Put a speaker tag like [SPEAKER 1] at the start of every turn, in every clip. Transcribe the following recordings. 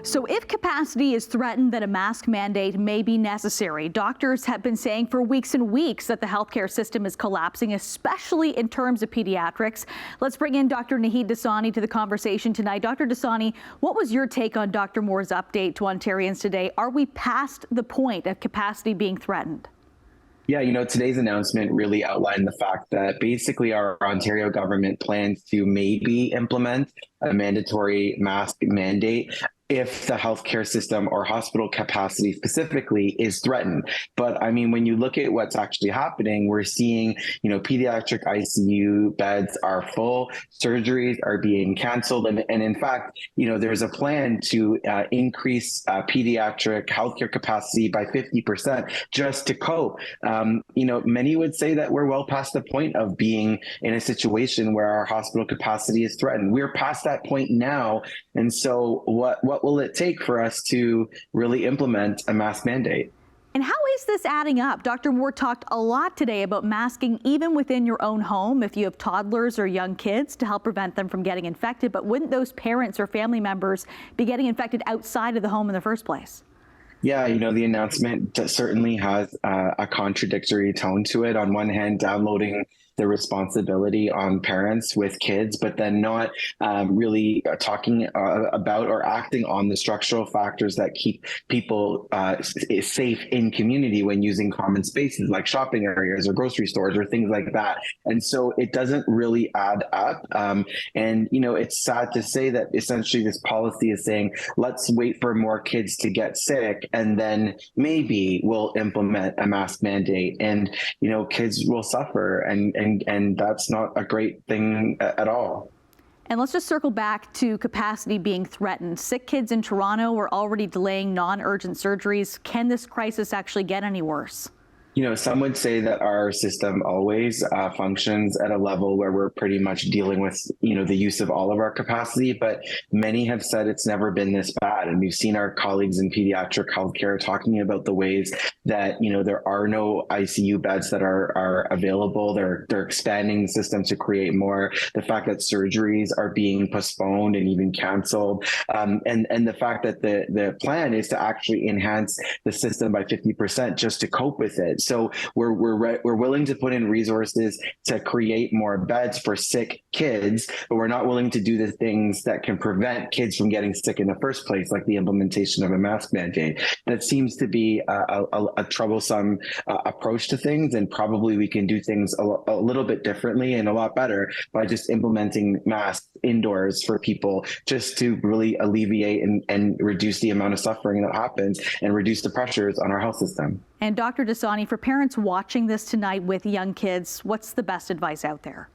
[SPEAKER 1] So if capacity is threatened, then a mask mandate may be necessary. Doctors have been saying for weeks and weeks that the healthcare system is collapsing, especially in terms of pediatrics. Let's bring in Dr. Naheed Dasani to the conversation tonight. Dr. Dasani, what was your take on Dr. Moore's update to Ontarians today? Are we past the point of capacity being threatened?
[SPEAKER 2] Yeah, today's announcement really outlined the fact that basically our Ontario government plans to maybe implement a mandatory mask mandate if the healthcare system or hospital capacity specifically is threatened. But I mean, when you look at what's actually happening, we're seeing, pediatric ICU beds are full, surgeries are being canceled. And in fact, there's a plan to increase pediatric healthcare capacity by 50% just to cope. Many would say that we're well past the point of being in a situation where our hospital capacity is threatened. We're past that point now. And so what will it take for us to really implement a mask mandate?
[SPEAKER 1] And how is this adding up? Dr. Moore talked a lot today about masking even within your own home if you have toddlers or young kids to help prevent them from getting infected. But wouldn't those parents or family members be getting infected outside of the home in the first place?
[SPEAKER 2] Yeah, the announcement certainly has a contradictory tone to it. On one hand, downloading the responsibility on parents with kids, but then not really talking about or acting on the structural factors that keep people safe in community when using common spaces like shopping areas or grocery stores or things like that. And so it doesn't really add up. It's sad to say that essentially this policy is saying, let's wait for more kids to get sick and then maybe we'll implement a mask mandate. And, kids will suffer and that's not a great thing at all.
[SPEAKER 1] And let's just circle back to capacity being threatened. Sick kids in Toronto are already delaying non-urgent surgeries. Can this crisis actually get any worse?
[SPEAKER 2] Some would say that our system always functions at a level where we're pretty much dealing with, the use of all of our capacity, but many have said it's never been this bad. And we've seen our colleagues in pediatric healthcare talking about the ways that, there are no ICU beds that are available. They're expanding the system to create more. The fact that surgeries are being postponed and even canceled. And the fact that the plan is to actually enhance the system by 50% just to cope with it. So we're willing to put in resources to create more beds for sick kids, but we're not willing to do the things that can prevent kids from getting sick in the first place, like the implementation of a mask mandate. That seems to be a troublesome approach to things, and probably we can do things a little bit differently and a lot better by just implementing masks indoors for people, just to really alleviate and reduce the amount of suffering that happens and reduce the pressures on our health system.
[SPEAKER 1] And Dr. Dasani, for parents watching this tonight with young kids, what's the best advice out there?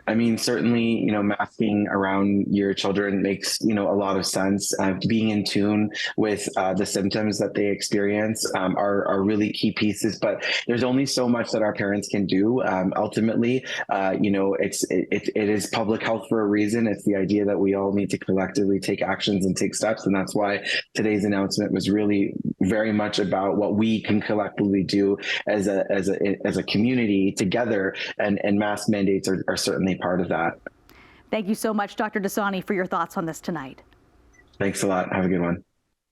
[SPEAKER 2] I mean, certainly, masking around your children makes, a lot of sense. Being in tune with the symptoms that they experience are really key pieces. But there's only so much that our parents can do. Ultimately, it is public health for a reason. It's the idea that we all need to collectively take actions and take steps. And that's why today's announcement was really very much about what we can collectively do as a community together. And mask mandates are certainly part of that.
[SPEAKER 1] Thank you so much, Dr. Dasani, for your thoughts on this tonight.
[SPEAKER 2] Thanks a lot. Have a good one.